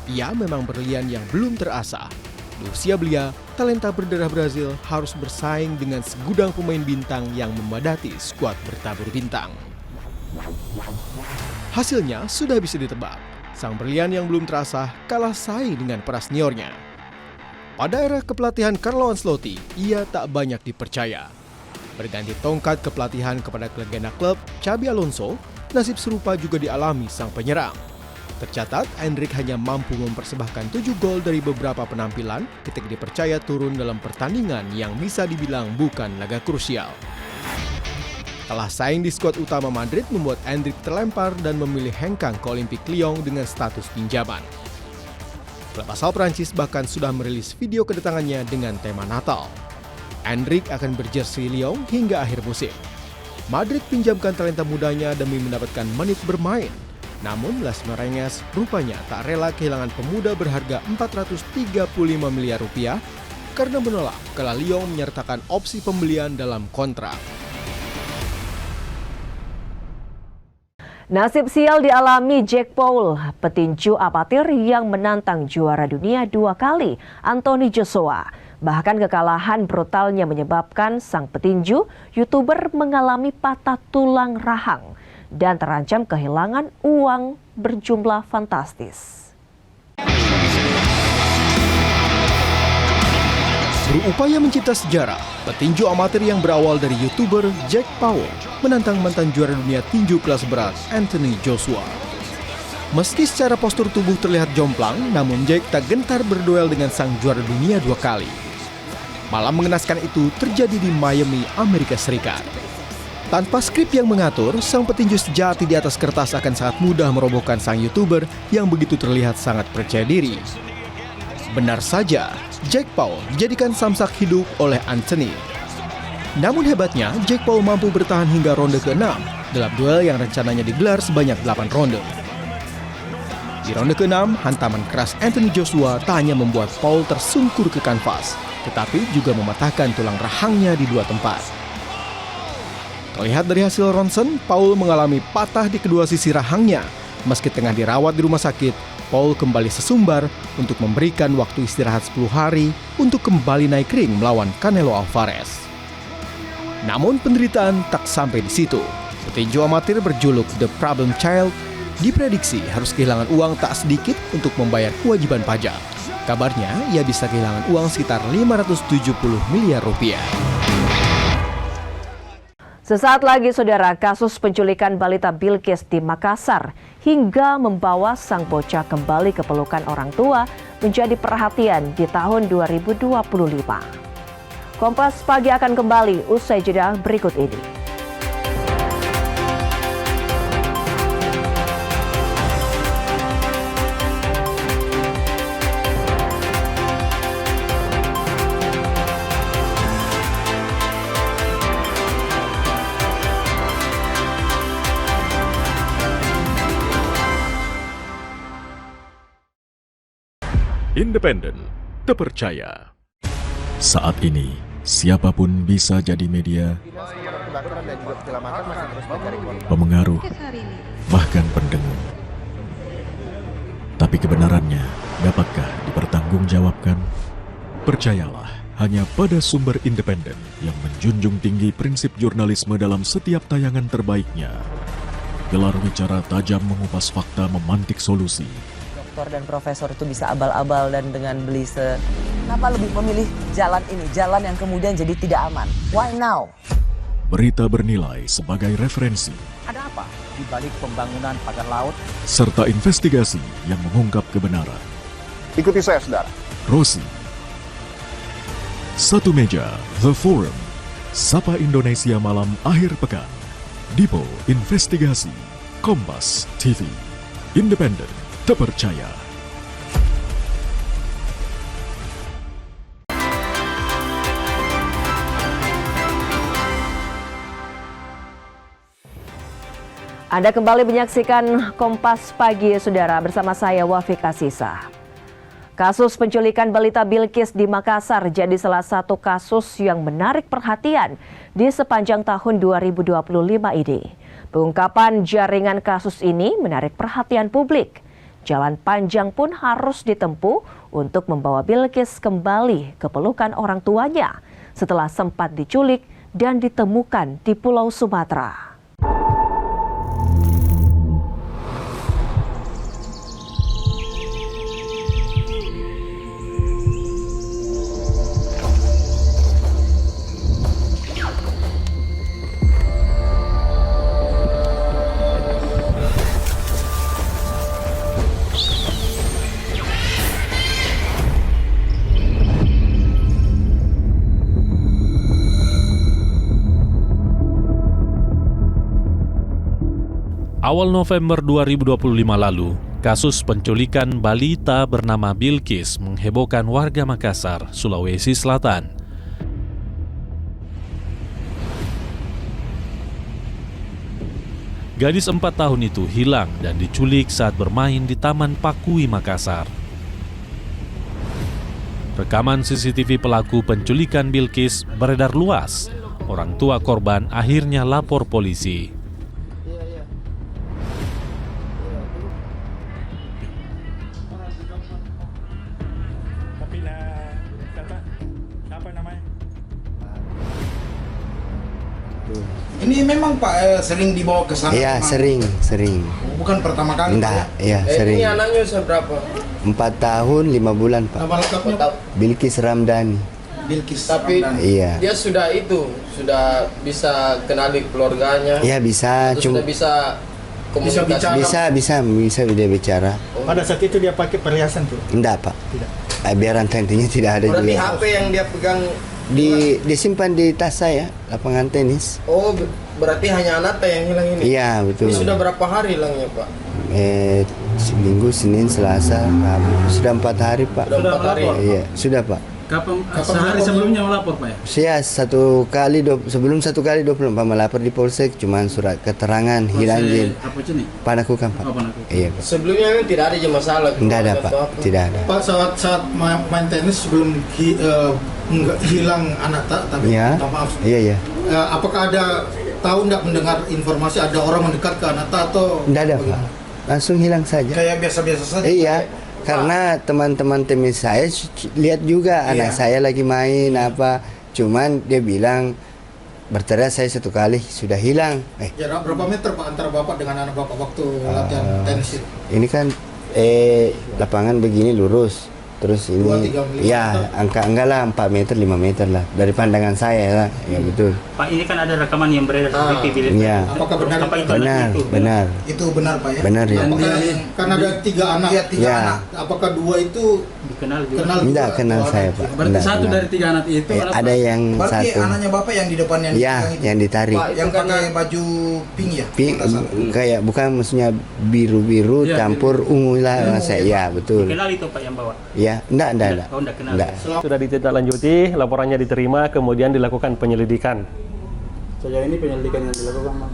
[SPEAKER 17] Ia memang berlian yang belum terasah. Di usia belia, talenta berdarah Brazil harus bersaing dengan segudang pemain bintang yang memadati skuad bertabur bintang. Hasilnya sudah bisa ditebak. Sang berlian yang belum terasah kalah saing dengan para seniornya. Pada era kepelatihan Carlo Ancelotti, ia tak banyak dipercaya. Berganti tongkat kepelatihan kepada legenda klub Xabi Alonso, nasib serupa juga dialami sang penyerang. Tercatat, Endrick hanya mampu mempersembahkan 7 gol dari beberapa penampilan ketika dipercaya turun dalam pertandingan yang bisa dibilang bukan laga krusial. Kalah saing di skuad utama Madrid membuat Endrick terlempar dan memilih hengkang ke Olympique Lyon dengan status pinjaman. Klub asal Prancis bahkan sudah merilis video kedatangannya dengan tema Natal. Endrick akan berjersey Lyon hingga akhir musim. Madrid pinjamkan talenta mudanya demi mendapatkan menit bermain. Namun Las Merengues rupanya tak rela kehilangan pemuda berharga 435 miliar rupiah karena menolak kalau Lyon menyertakan opsi pembelian dalam kontrak.
[SPEAKER 2] Nasib sial dialami Jack Paul, petinju amatir yang menantang juara dunia 2 kali, Anthony Joshua. Bahkan kekalahan brutalnya menyebabkan sang petinju, YouTuber mengalami patah tulang rahang dan terancam kehilangan uang berjumlah fantastis.
[SPEAKER 17] Berupaya mencipta sejarah, petinju amatir yang berawal dari YouTuber Jack Paul menantang mantan juara dunia tinju kelas berat Anthony Joshua. Meski secara postur tubuh terlihat jomplang, namun Jack tak gentar berduel dengan sang juara dunia 2 kali. Malam mengenaskan itu terjadi di Miami, Amerika Serikat. Tanpa skrip yang mengatur, sang petinju sejati di atas kertas akan sangat mudah merobohkan sang YouTuber yang begitu terlihat sangat percaya diri. Benar saja, Jack Paul dijadikan samsak hidup oleh Anthony. Namun hebatnya, Jack Paul mampu bertahan hingga ronde ke-6 dalam duel yang rencananya digelar sebanyak 8 ronde. Di ronde ke-6, hantaman keras Anthony Joshua tak hanya membuat Paul tersungkur ke kanvas, tetapi juga mematahkan tulang rahangnya di 2 tempat. Terlihat dari hasil ronsen, Paul mengalami patah di kedua sisi rahangnya. Meski tengah dirawat di rumah sakit, Paul kembali sesumbar untuk memberikan waktu istirahat 10 hari untuk kembali naik ring melawan Canelo Alvarez. Namun penderitaan tak sampai di situ. Petinju amatir berjuluk The Problem Child diprediksi harus kehilangan uang tak sedikit untuk membayar kewajiban pajak. Kabarnya, ia bisa kehilangan uang sekitar 570 miliar rupiah.
[SPEAKER 2] Sesaat lagi, saudara, kasus penculikan balita Bilqis di Makassar hingga membawa sang bocah kembali ke pelukan orang tua menjadi perhatian di tahun 2025. Kompas Pagi akan kembali usai jeda berikut ini.
[SPEAKER 10] Independen, terpercaya. Saat ini, siapapun bisa jadi media, pemengaruh, bahkan pendengung. Tapi kebenarannya, dapatkah dipertanggungjawabkan? Percayalah hanya pada sumber independen yang menjunjung tinggi prinsip jurnalisme dalam setiap tayangan terbaiknya. Gelar bicara tajam mengupas fakta, memantik solusi.
[SPEAKER 18] Dokter dan profesor itu bisa abal-abal dan dengan belise. Kenapa lebih memilih jalan ini, jalan yang kemudian jadi tidak aman? Why now?
[SPEAKER 10] Berita bernilai sebagai referensi.
[SPEAKER 8] Ada apa di balik pembangunan pagar laut?
[SPEAKER 10] Serta investigasi yang mengungkap kebenaran.
[SPEAKER 19] Ikuti saya, saudara.
[SPEAKER 10] Rosi. Satu meja, The Forum. Sapa Indonesia malam akhir pekan. Dipo Investigasi. Kompas TV. Independen, terpercaya.
[SPEAKER 2] Anda kembali menyaksikan Kompas Pagi, saudara, bersama saya Wafik Asisa. Kasus penculikan balita Bilqis di Makassar jadi salah satu kasus yang menarik perhatian di sepanjang tahun 2025 ini. Pengungkapan jaringan kasus ini menarik perhatian publik. Jalan panjang pun harus ditempuh untuk membawa Bilqis kembali ke pelukan orang tuanya setelah sempat diculik dan ditemukan di Pulau Sumatera.
[SPEAKER 20] Awal November 2025 lalu, kasus penculikan balita bernama Bilqis menghebohkan warga Makassar, Sulawesi Selatan. Gadis 4 tahun itu hilang dan diculik saat bermain di Taman Pakui, Makassar. Rekaman CCTV pelaku penculikan Bilqis beredar luas. Orang tua korban akhirnya lapor polisi.
[SPEAKER 21] Ini memang Pak sering dibawa ke sana?
[SPEAKER 22] Iya, sering.
[SPEAKER 21] Bukan pertama kali?
[SPEAKER 22] Enggak, iya sering.
[SPEAKER 21] Ini anaknya usia berapa?
[SPEAKER 22] 4 tahun 5 bulan Pak.
[SPEAKER 21] Nama lengkapnya?
[SPEAKER 22] Bilqis Ramdhani.
[SPEAKER 21] Bilqis
[SPEAKER 23] Tapi
[SPEAKER 21] Ramdhani.
[SPEAKER 22] Iya.
[SPEAKER 23] dia sudah bisa kenali keluarganya.
[SPEAKER 22] Iya bisa,
[SPEAKER 23] Sudah bisa komunikasi.
[SPEAKER 22] Bisa dia bicara.
[SPEAKER 6] Pada saat itu dia pakai perhiasan tuh?
[SPEAKER 22] Enggak Pak.
[SPEAKER 6] Tidak.
[SPEAKER 22] Biaran tentunya tidak ada
[SPEAKER 23] Berarti
[SPEAKER 22] juga.
[SPEAKER 23] HP yang dia pegang
[SPEAKER 22] Disimpan di tas saya, lapangan tenis.
[SPEAKER 23] Oh, berarti hanya Anata yang hilang ini?
[SPEAKER 22] Iya, betul.
[SPEAKER 23] Ini sudah berapa hari hilangnya, Pak?
[SPEAKER 22] Seminggu, Senin, Selasa, Rabu. Sudah 4 hari, Pak.
[SPEAKER 23] Sudah 4 hari?
[SPEAKER 22] Iya, sudah, Pak.
[SPEAKER 21] Kapan sehari sebelumnya melapor, Pak ya?
[SPEAKER 22] Saya sebelum 1 kali 24 melapor di Polsek, cuman surat keterangan hilang jin.
[SPEAKER 21] Apa sini?
[SPEAKER 22] Panakukan, Pak.
[SPEAKER 21] Oh, Panakukan.
[SPEAKER 22] Iya, Pak.
[SPEAKER 23] Sebelumnya memang tidak ada masalah.
[SPEAKER 22] Tidak ada, Pak. Tidak ada.
[SPEAKER 21] Pak, saat main tenis sebelum hilang anak tapi
[SPEAKER 22] Iya.
[SPEAKER 21] maaf.
[SPEAKER 22] Iya.
[SPEAKER 21] Apakah ada enggak mendengar informasi ada orang mendekat ke anak atau?
[SPEAKER 22] Tidak ada, Pak. Langsung hilang saja.
[SPEAKER 21] Kayak biasa-biasa saja.
[SPEAKER 22] Iya. Karena teman-teman tenis saya lihat juga anak saya lagi main apa, cuman dia bilang berteriak saya 1 kali sudah hilang.
[SPEAKER 21] Jarak berapa meter Pak antara Bapak dengan anak Bapak waktu latihan tenis itu?
[SPEAKER 22] Ini kan lapangan begini lurus, Terus ini,
[SPEAKER 21] 2-3 mm.
[SPEAKER 22] ya angka enggak lah 4 meter 5 meter lah dari pandangan saya lah, ya betul.
[SPEAKER 8] Pak, ini kan ada rekaman yang beredar di TV.
[SPEAKER 22] Iya.
[SPEAKER 21] Apakah benar?
[SPEAKER 22] Benar.
[SPEAKER 21] Itu benar Pak ya?
[SPEAKER 22] Benar ya.
[SPEAKER 21] Apakah, kan ada 3 anak.
[SPEAKER 22] Ya.
[SPEAKER 21] Anak. Apakah 2 itu
[SPEAKER 8] dikenal juga?
[SPEAKER 22] Enggak kenal saya Pak.
[SPEAKER 21] Berarti satu dari 3 anak itu
[SPEAKER 22] ada yang
[SPEAKER 21] berarti
[SPEAKER 22] satu.
[SPEAKER 21] anaknya Bapak yang di depan yang
[SPEAKER 22] Ya, yang ditarik.
[SPEAKER 21] Pak, yang pakai baju pink ya?
[SPEAKER 22] Pink, kayak bukan maksudnya biru-biru campur ungu lah saya. Ya, betul.
[SPEAKER 8] Dikenal itu Pak yang bawa?
[SPEAKER 22] Ya, enggak.
[SPEAKER 8] Oh, enggak kenal.
[SPEAKER 22] Enggak.
[SPEAKER 1] Sudah ditindaklanjuti, laporannya diterima, kemudian dilakukan penyelidikan.
[SPEAKER 21] Sejauh ini penyelidikan yang dilakukan Bang?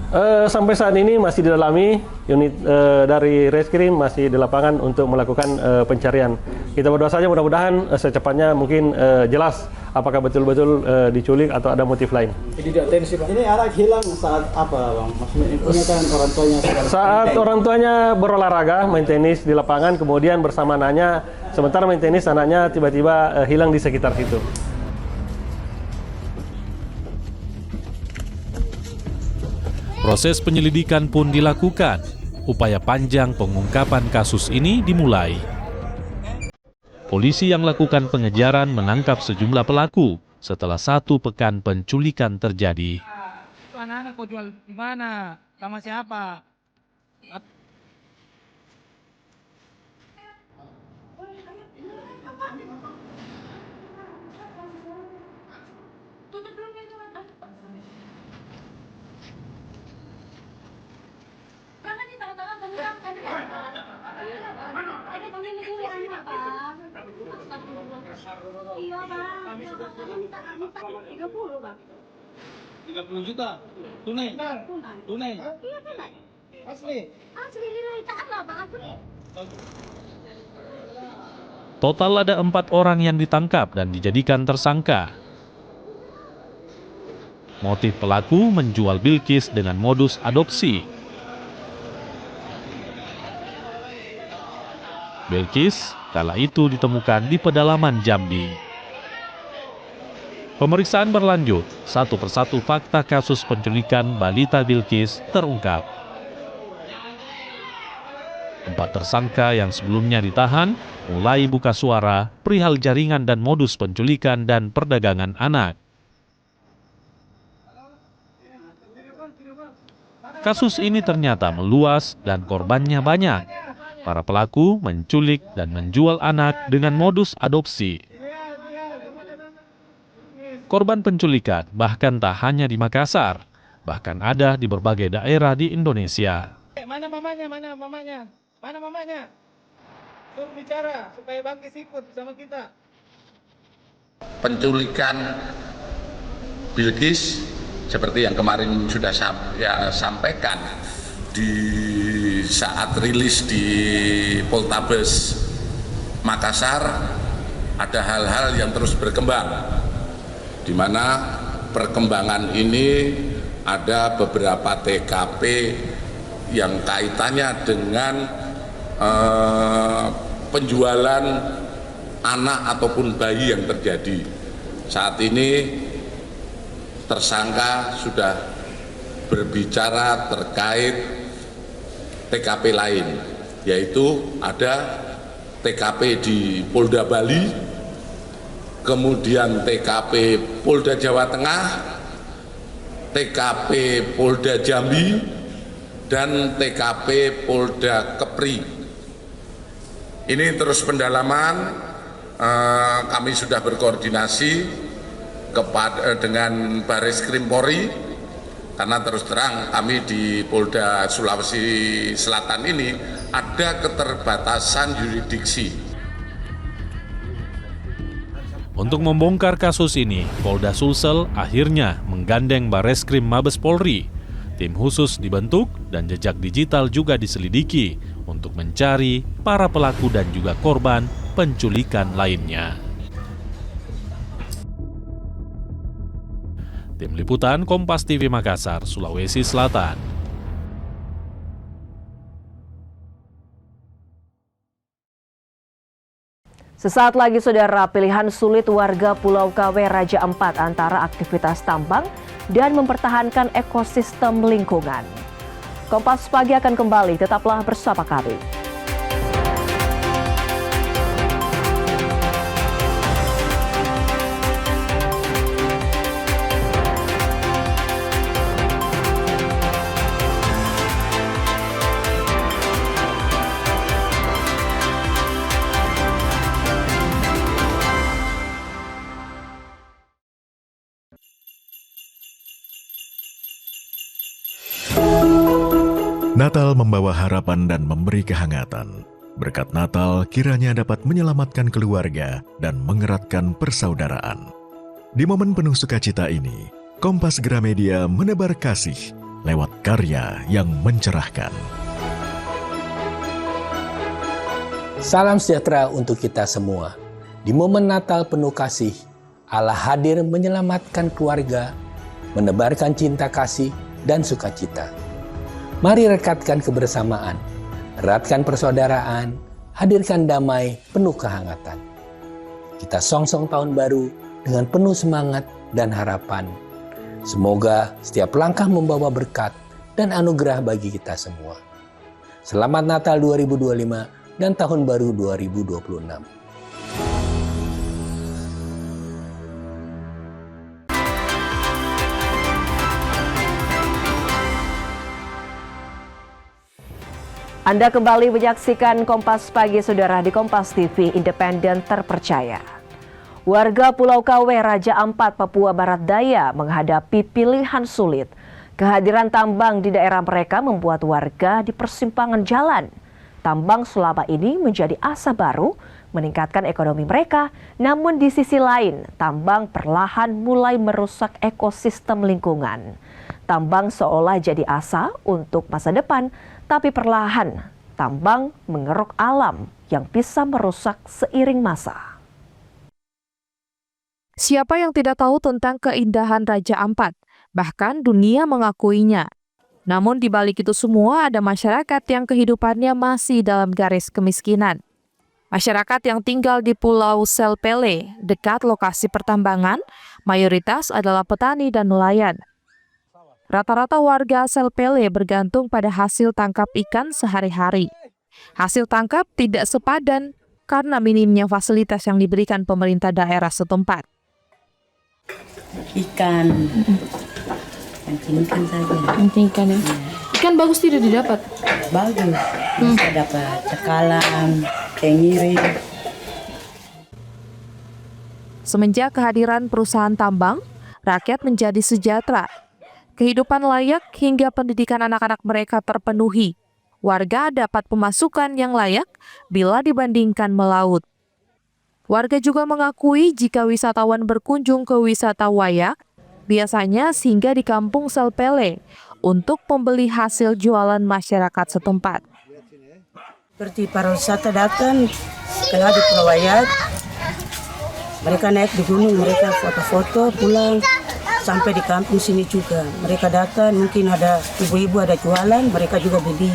[SPEAKER 1] Sampai saat ini masih didalami, unit dari Reskrim masih di lapangan untuk melakukan pencarian. Kita berdoa saja mudah-mudahan secepatnya mungkin jelas apakah betul-betul diculik atau ada motif lain.
[SPEAKER 21] Tidak tensi Pak. Ini anak hilang saat apa Bang? Maksudnya infonya kan orang tuanya
[SPEAKER 1] saat orang tuanya berolahraga, main tenis di lapangan, kemudian bersama anaknya, sementara main tenis anaknya tiba-tiba hilang di sekitar situ.
[SPEAKER 20] Proses penyelidikan pun dilakukan. Upaya panjang pengungkapan kasus ini dimulai. Polisi yang melakukan pengejaran menangkap sejumlah pelaku setelah 1 pekan penculikan terjadi.
[SPEAKER 3] Itu anak-anak kau jual di mana? Sama siapa?
[SPEAKER 4] Iya Bang,
[SPEAKER 21] 30 juta tunai. Tunai.
[SPEAKER 4] Iya tunai.
[SPEAKER 21] Asli.
[SPEAKER 4] Asli lillahi ta'ala Bang, asli.
[SPEAKER 20] Total ada 4 orang yang ditangkap dan dijadikan tersangka. Motif pelaku menjual Bilqis dengan modus adopsi. Bilqis kala itu ditemukan di pedalaman Jambi. Pemeriksaan berlanjut, satu persatu fakta kasus penculikan balita Bilqis terungkap. 4 tersangka yang sebelumnya ditahan mulai buka suara perihal jaringan dan modus penculikan dan perdagangan anak. Kasus ini ternyata meluas dan korbannya banyak. Para pelaku menculik dan menjual anak dengan modus adopsi. Korban penculikan bahkan tak hanya di Makassar, bahkan ada di berbagai daerah di Indonesia.
[SPEAKER 3] Mana mamanya? Mana mamanya? Mana mamanya? Suruh bicara supaya Bangkis ikut sama kita.
[SPEAKER 13] Penculikan Bilqis seperti yang kemarin sudah saya sampaikan di saat rilis di Poltabes Makassar, ada hal-hal yang terus berkembang, di mana perkembangan ini ada beberapa TKP yang kaitannya dengan penjualan anak ataupun bayi yang terjadi. Saat ini tersangka sudah berbicara terkait TKP lain, yaitu ada TKP di Polda Bali, kemudian TKP Polda Jawa Tengah, TKP Polda Jambi, dan TKP Polda Kepri. Ini terus pendalaman, kami sudah berkoordinasi dengan Baris Krim Polri, karena terus terang kami di Polda Sulawesi Selatan ini ada keterbatasan yurisdiksi.
[SPEAKER 20] Untuk membongkar kasus ini, Polda Sulsel akhirnya menggandeng Bareskrim Mabes Polri. Tim khusus dibentuk dan jejak digital juga diselidiki untuk mencari para pelaku dan juga korban penculikan lainnya. Tim Liputan Kompas TV Makassar, Sulawesi Selatan.
[SPEAKER 2] Sesaat lagi saudara, pilihan sulit warga Pulau KW Raja Ampat antara aktivitas tambang dan mempertahankan ekosistem lingkungan. Kompas Pagi akan kembali, tetaplah bersama kami.
[SPEAKER 10] Natal membawa harapan dan memberi kehangatan. Berkat Natal kiranya dapat menyelamatkan keluarga dan mengeratkan persaudaraan. Di momen penuh sukacita ini, Kompas Gramedia menebar kasih lewat karya yang mencerahkan.
[SPEAKER 11] Salam sejahtera untuk kita semua. Di momen Natal penuh kasih, Allah hadir menyelamatkan keluarga, menebarkan cinta kasih dan sukacita. Mari rekatkan kebersamaan, eratkan persaudaraan, hadirkan damai penuh kehangatan. Kita songsong tahun baru dengan penuh semangat dan harapan. Semoga setiap langkah membawa berkat dan anugerah bagi kita semua. Selamat Natal 2025 dan Tahun Baru 2026.
[SPEAKER 2] Anda kembali menyaksikan Kompas Pagi Saudara di Kompas TV Independen Terpercaya. Warga Pulau Kawe, Raja Ampat, Papua Barat Daya menghadapi pilihan sulit. Kehadiran tambang di daerah mereka membuat warga di persimpangan jalan. Tambang selama ini menjadi asa baru meningkatkan ekonomi mereka, namun di sisi lain, tambang perlahan mulai merusak ekosistem lingkungan. Tambang seolah jadi asa untuk masa depan, tapi perlahan tambang mengeruk alam yang bisa merusak seiring masa.
[SPEAKER 5] Siapa yang tidak tahu tentang keindahan Raja Ampat? Bahkan dunia mengakuinya. Namun di balik itu semua ada masyarakat yang kehidupannya masih dalam garis kemiskinan. Masyarakat yang tinggal di Pulau Selpele, dekat lokasi pertambangan, mayoritas adalah petani dan nelayan. Rata-rata warga Selpele bergantung pada hasil tangkap ikan sehari-hari. Hasil tangkap tidak sepadan karena minimnya fasilitas yang diberikan pemerintah daerah setempat.
[SPEAKER 7] Ikan, ikan saja.
[SPEAKER 5] Ikan ya? Ikan bagus tidak didapat?
[SPEAKER 7] Bagus, bisa dapat cakalang, tenggiri.
[SPEAKER 5] Semenjak kehadiran perusahaan tambang, rakyat menjadi sejahtera. Kehidupan layak hingga pendidikan anak-anak mereka terpenuhi. Warga dapat pemasukan yang layak bila dibandingkan melaut. Warga juga mengakui jika wisatawan berkunjung ke wisata Wayak, biasanya singgah di kampung Selpele untuk membeli hasil jualan masyarakat setempat.
[SPEAKER 7] Seperti para wisata datang, kenal di Pulau Wayak, mereka naik di gunung, mereka foto-foto pulang. Sampai di kampung sini juga. Mereka datang, mungkin ada ibu-ibu ada jualan, mereka juga beli.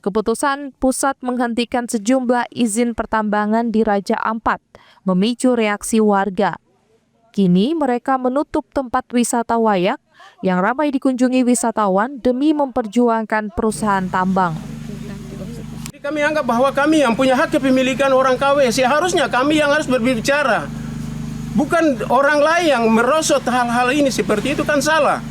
[SPEAKER 5] Keputusan pusat menghentikan sejumlah izin pertambangan di Raja Ampat memicu reaksi warga. Kini mereka menutup tempat wisata Wayak yang ramai dikunjungi wisatawan demi memperjuangkan perusahaan tambang.
[SPEAKER 23] Kami anggap bahwa kami yang punya hak kepemilikan orang KW, seharusnya kami yang harus berbicara. Bukan orang lain yang merosot hal-hal ini, seperti itu kan salah.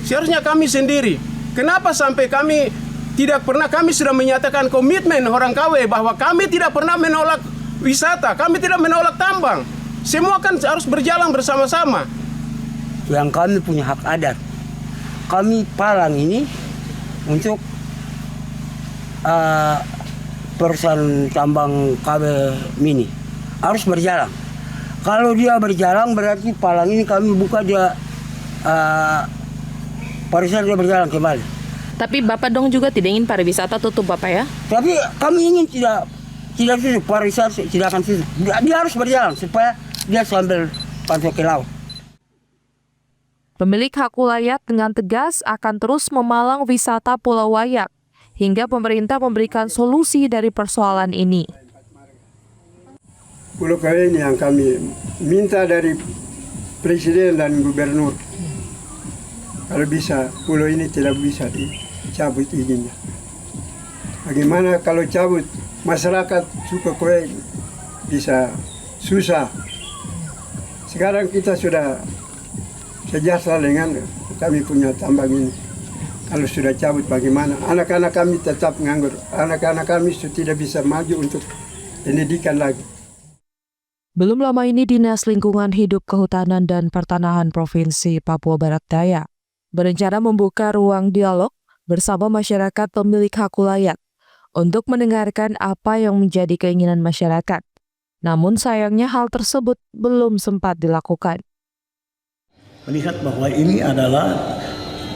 [SPEAKER 23] Seharusnya kami sendiri. Kenapa sampai kami tidak pernah, kami sudah menyatakan komitmen orang KW bahwa kami tidak pernah menolak wisata, kami tidak menolak tambang. Semua kan harus berjalan bersama-sama.
[SPEAKER 7] Yang kami punya hak adat. Kami palang ini untuk perusahaan tambang KW Mini. Harus berjalan. Kalau dia berjalan berarti palang ini kami buka dia pariwisata dia berjalan kembali.
[SPEAKER 5] Tapi Bapak dong juga tidak ingin pariwisata tutup Bapak ya?
[SPEAKER 7] Tapi kami ingin tidak tutup, pariwisata tidak akan tutup. Dia harus berjalan supaya dia sambil pantau ke laut.
[SPEAKER 5] Pemilik hak wilayah dengan tegas akan terus memalang wisata Pulau Wayak hingga pemerintah memberikan solusi dari persoalan ini.
[SPEAKER 9] Pulau Kawe ini yang kami minta dari Presiden dan Gubernur. Kalau bisa, pulau ini tidak bisa dicabut izinnya. Bagaimana kalau cabut, masyarakat suka kue bisa susah. Sekarang kita sudah sejahtera dengan kami punya tambang ini. Kalau sudah cabut bagaimana? Anak-anak kami tetap nganggur. Anak-anak kami sudah tidak bisa maju untuk pendidikan lagi.
[SPEAKER 5] Belum lama ini Dinas Lingkungan Hidup Kehutanan dan Pertanahan Provinsi Papua Barat Daya berencana membuka ruang dialog bersama masyarakat pemilik hak wilayah untuk mendengarkan apa yang menjadi keinginan masyarakat. Namun sayangnya hal tersebut belum sempat dilakukan.
[SPEAKER 12] Melihat bahwa ini adalah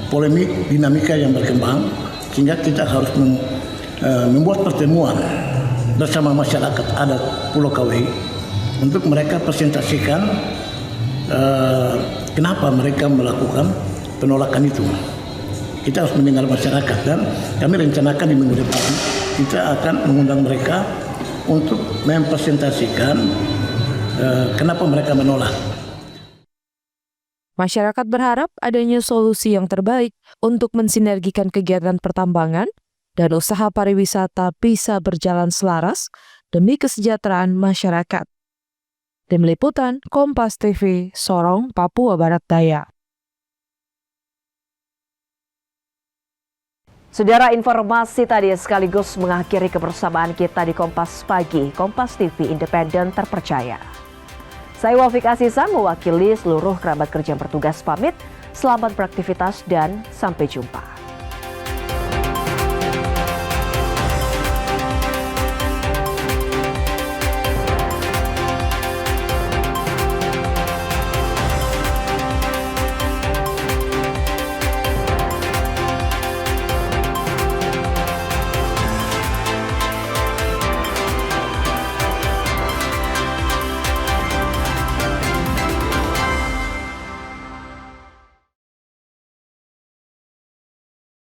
[SPEAKER 12] polemik dinamika yang berkembang, sehingga kita harus membuat pertemuan bersama masyarakat adat Pulau Kawai untuk mereka presentasikan kenapa mereka melakukan penolakan itu. Kita harus mendengar masyarakat, dan kami rencanakan di minggu depan kita akan mengundang mereka untuk mempresentasikan kenapa mereka menolak.
[SPEAKER 5] Masyarakat berharap adanya solusi yang terbaik untuk mensinergikan kegiatan pertambangan dan usaha pariwisata bisa berjalan selaras demi kesejahteraan masyarakat. Tim Liputan Kompas TV, Sorong, Papua Barat Daya.
[SPEAKER 2] Saudara, informasi tadi sekaligus mengakhiri kebersamaan kita di Kompas Pagi, Kompas TV independen terpercaya. Saya Wafik Asisa mewakili seluruh kerabat kerja yang bertugas pamit. Selamat beraktivitas dan sampai jumpa.